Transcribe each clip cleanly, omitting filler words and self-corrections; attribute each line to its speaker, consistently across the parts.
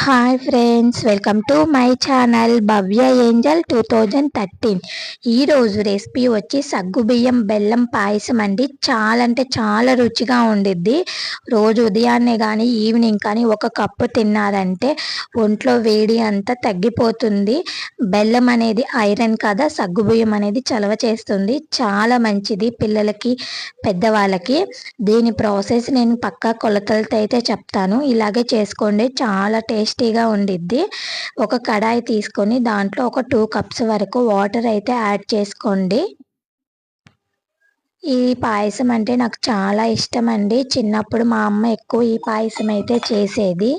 Speaker 1: Hi friends, welcome to my channel Bhavya Angel 2013. ఈరోజు recipe వచ్చి సగ్గుబియ్యం బెల్లం పాయసం అండి. చాలా అంటే చాలా రుచిగా ఉండిద్ది. రోజు ఉదయాన్నే కానీ ఈవినింగ్ కానీ ఒక కప్పు తిన్నారంటే ఒంట్లో వేడి అంతా తగ్గిపోతుంది. బెల్లం అనేది ఐరన్ కదా, సగ్గుబియ్యం అనేది చలవ చేస్తుంది. చాలా మంచిది పిల్లలకి, పెద్దవాళ్ళకి. దీని ప్రాసెస్ నేను పక్కా కొలతలతో అయితే చెప్తాను. ఇలాగే చేసుకోండి, చాలా టేస్టీగా ఉండిద్ది. ఒక కడాయి తీసుకొని దాంట్లో ఒక 2 కప్స్ వరకు వాటర్ అయితే యాడ్ చేసుకోండి. ఈ పాయసం అంటే నాకు చాలా ఇష్టం అండి. చిన్నప్పుడు మా అమ్మ ఎక్కువ ఈ పాయసం అయితే చేసేది.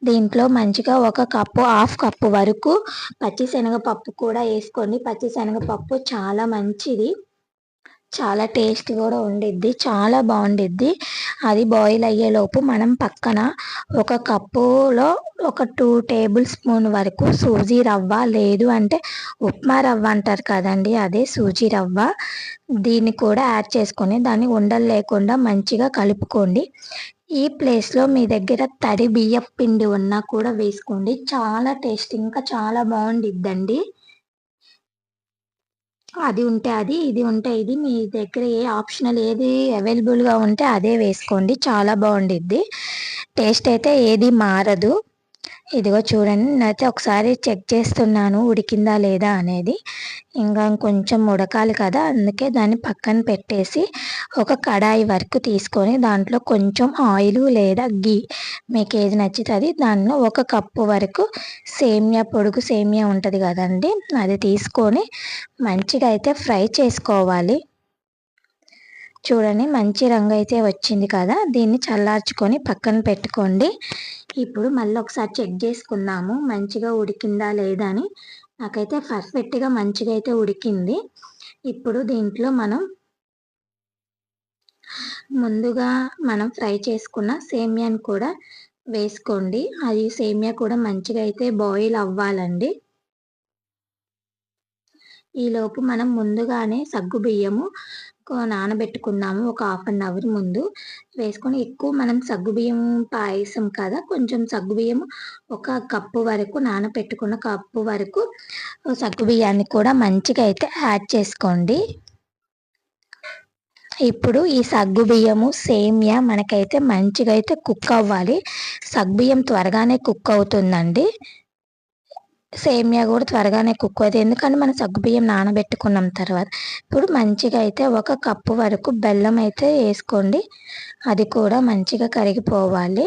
Speaker 1: దీంట్లో మంచిగా ఒక కప్పు, హాఫ్ కప్పు వరకు పచ్చిశనగపప్పు కూడా వేసుకోండి. పచ్చిశనగపప్పు చాలా మంచిది, చాలా టేస్ట్ కూడా ఉండిద్ది, చాలా బాగుండిద్ది. అది బాయిల్ అయ్యేలోపు మనం పక్కన ఒక కప్పులో ఒక 2 టేబుల్ స్పూన్ వరకు సూజీ రవ్వ, లేదు అంటే ఉప్మా రవ్వ అంటారు కదండి, అదే సూజీ రవ్వ. దీన్ని కూడా యాడ్ చేసుకొని దాన్ని ఉండలు లేకుండా మంచిగా కలుపుకోండి. ఈ ప్లేస్లో మీ దగ్గర తడి బియ్యం పిండి ఉన్నా కూడా వేసుకోండి. చాలా టేస్ట్, ఇంకా చాలా బాగుండిద్దండి. అది ఉంటే అది, ఇది ఉంటే ఇది, మీ దగ్గర ఏ ఆప్షనల్ ఏది అవైలబుల్గా ఉంటే అదే వేసుకోండి. చాలా బాగుండిద్ది. టేస్ట్ అయితే ఏది మారదు. ఇదిగో చూడండి, నేనైతే ఒకసారి చెక్ చేస్తున్నాను ఉడికిందా లేదా అనేది. ఇంకా కొంచెం ఉడకాలి కదా, అందుకే దాన్ని పక్కన పెట్టేసి ఒక కడాయి వరకు తీసుకొని దాంట్లో కొంచెం ఆయిల్ లేదా గీ, మీకు ఏది నచ్చుతుంది, దానిలో ఒక కప్పు వరకు సేమియా, పొడుగు సేమియా ఉంటుంది కదండి, అది తీసుకొని మంచిగా అయితే ఫ్రై చేసుకోవాలి. చూడండి, మంచి రంగు అయితే వచ్చింది కదా, దీన్ని చల్లార్చుకొని పక్కన పెట్టుకోండి. ఇప్పుడు మళ్ళీ ఒకసారి చెక్ చేసుకుందాము మంచిగా ఉడికిందా లేదా అని. నాకైతే పర్ఫెక్ట్గా మంచిగా అయితే ఉడికింది. ఇప్పుడు దీంట్లో ముందుగా మనం ఫ్రై చేసుకున్న సేమియాని కూడా వేసుకోండి. అది సేమియా కూడా మంచిగా అయితే బాయిల్ అవ్వాలండి. ఈలోపు మనం ముందుగానే సగ్గుబియ్యము నానబెట్టుకున్నాము, ఒక 1/2 అవర్ ముందు వేసుకొని. ఎక్కువ మనం సగ్గుబియ్యం పాయసం కదా, కొంచెం సగ్గుబియ్యం ఒక కప్పు వరకు, నానబెట్టుకున్న కప్పు వరకు సగ్గుబియ్యాన్ని కూడా మంచిగా అయితే యాడ్ చేసుకోండి. ఇప్పుడు ఈ సగ్గుబియ్యము సేమియా మనకైతే మంచిగా అయితే కుక్ అవ్వాలి. సగ్గుబియ్యం త్వరగానే కుక్ అవుతుందండి, సేమియా కూడా త్వరగానే కుక్ అవుతుంది, ఎందుకంటే మనం సగ్గుబియ్యం నానబెట్టుకున్నాం తర్వాత. ఇప్పుడు మంచిగా అయితే ఒక కప్పు వరకు బెల్లం అయితే వేసుకోండి. అది కూడా మంచిగా కరిగిపోవాలి.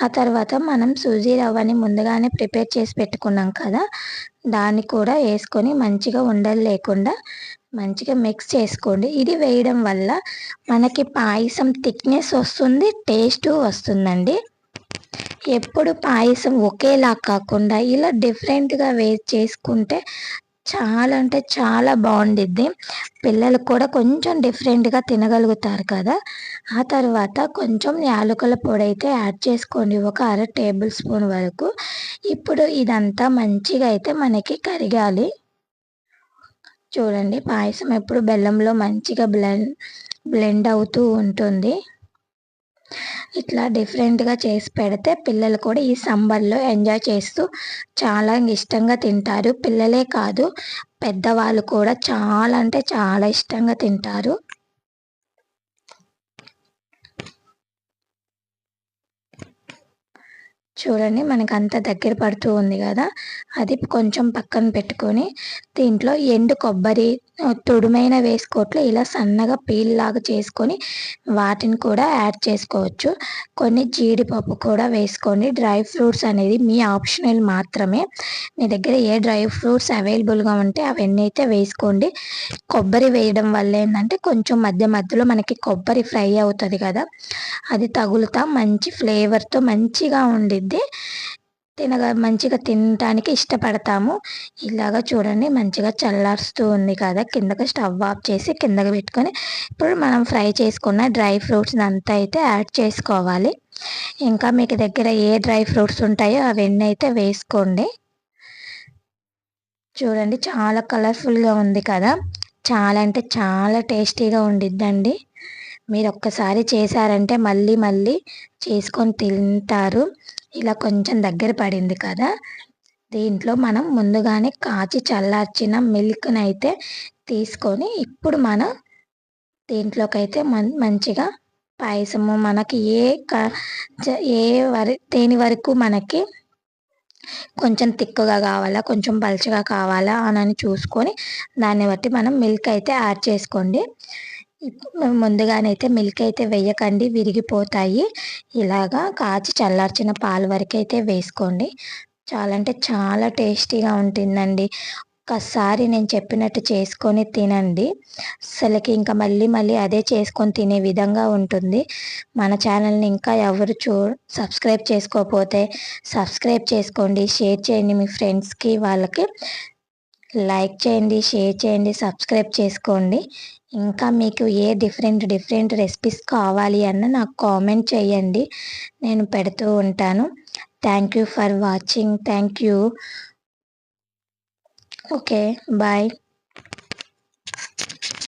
Speaker 1: ఆ తర్వాత మనం సూజీ రవ్వని ముందుగానే ప్రిపేర్ చేసి పెట్టుకున్నాం కదా, దాన్ని కూడా వేసుకొని మంచిగా ఉండలు లేకుండా మంచిగా మిక్స్ చేసుకోండి. ఇది వేయడం వల్ల మనకి పాయసం థిక్నెస్ వస్తుంది, టేస్ట్ వస్తుందండి. ఎప్పుడు పాయసం ఒకేలా కాకుండా ఇలా డిఫరెంట్గా చేసుకుంటే చాలా అంటే చాలా బాగుండిద్ది. పిల్లలు కూడా కొంచెం డిఫరెంట్గా తినగలుగుతారు కదా. ఆ తర్వాత కొంచెం యాలకుల పొడి అయితే యాడ్ చేసుకోండి, ఒక 1/2 టేబుల్ స్పూన్ వరకు. ఇప్పుడు ఇదంతా మంచిగా అయితే మనకి కరగాలి. చూడండి, పాయసం ఎప్పుడు బెల్లంలో మంచిగా బ్లెండ్ అవుతూ ఉంటుంది. ఇట్లా డిఫరెంట్గా చేసి పెడితే పిల్లలు కూడా ఈ సమ్మర్లో ఎంజాయ్ చేస్తూ చాలా ఇష్టంగా తింటారు. పిల్లలే కాదు, పెద్దవాళ్ళు కూడా చాలా అంటే చాలా ఇష్టంగా తింటారు. చూడండి, మనకు అంత దగ్గర పడుతూ ఉంది కదా, అది కొంచెం పక్కన పెట్టుకొని దీంట్లో ఎండు కొబ్బరి తుడుమైన వేసుకోవట్లు, ఇలా సన్నగా పీల్ లాగా చేసుకొని వాటిని కూడా యాడ్ చేసుకోవచ్చు. కొన్ని జీడిపప్పు కూడా వేసుకోండి. డ్రై ఫ్రూట్స్ అనేది మీ ఆప్షనల్ మాత్రమే. మీ దగ్గర ఏ డ్రై ఫ్రూట్స్ అవైలబుల్గా ఉంటే అవన్నీ అయితే వేసుకోండి. కొబ్బరి వేయడం వల్ల ఏంటంటే కొంచెం మధ్య మధ్యలో మనకి కొబ్బరి ఫ్రై అవుతుంది కదా, అది తగులుతా మంచి ఫ్లేవర్తో మంచిగా ఉండిద్ది. మంచిగా తినడానికి ఇష్టపడతాము. ఇలాగా చూడండి, మంచిగా చల్లారుస్తూ ఉంది కదా, కిందకి స్టవ్ ఆఫ్ చేసి కిందకి పెట్టుకొని ఇప్పుడు మనం ఫ్రై చేసుకున్న డ్రై ఫ్రూట్స్ అంతా అయితే యాడ్ చేసుకోవాలి. ఇంకా మీకు దగ్గర ఏ డ్రై ఫ్రూట్స్ ఉంటాయో అవన్నీ అయితే వేసుకోండి. చూడండి, చాలా కలర్ఫుల్గా ఉంది కదా, చాలా అంటే చాలా టేస్టీగా ఉండిద్దండి. మీరు ఒక్కసారి చేశారంటే మళ్ళీ మళ్ళీ చేసుకొని తింటారు. ఇలా కొంచెం దగ్గర పడింది కదా! దీంట్లో మనం ముందుగానే కాచి చల్లార్చిన మిల్క్‌నైతే తీసుకొని ఇప్పుడు మనం దీంట్లోకైతే మంచిగా పాయసము మనకి ఏ క చ ఏ దేని వరకు మనకి కొంచెం తిక్కుగా కావాలా, కొంచెం పలుచగా కావాలా అనని చూసుకొని దాన్ని బట్టి మనం మిల్క్ అయితే యాడ్ చేసుకోండి. ముందుగానైతే మిల్క్ అయితే వేయకండి, విరిగిపోతాయి. ఇలాగా కాచి చల్లార్చిన పాలు వరకైతే వేసుకోండి. చాలా అంటే చాలా టేస్టీగా ఉంటుందండి. ఒక్కసారి నేను చెప్పినట్టు చేసుకొని తినండి. అసలకి ఇంకా మళ్ళీ మళ్ళీ అదే చేసుకొని తినే విధంగా ఉంటుంది. మన ఛానల్‌ని ఇంకా ఎవరు సబ్స్క్రైబ్ చేసుకోకపోతే సబ్స్క్రైబ్ చేసుకోండి. షేర్ చేయండి మీ ఫ్రెండ్స్‌కి వాళ్ళకి. లైక్ చేయండి, షేర్ చేయండి, సబ్స్క్రైబ్ చేసుకోండి. ఇంకా మీకు ఏ డిఫరెంట్ రెసిపీస్ కావాలి అన్న నాకు కామెంట్ చేయండి. నేను పెడుతూ ఉంటాను. Thank you for watching. Thank you. Okay. Bye.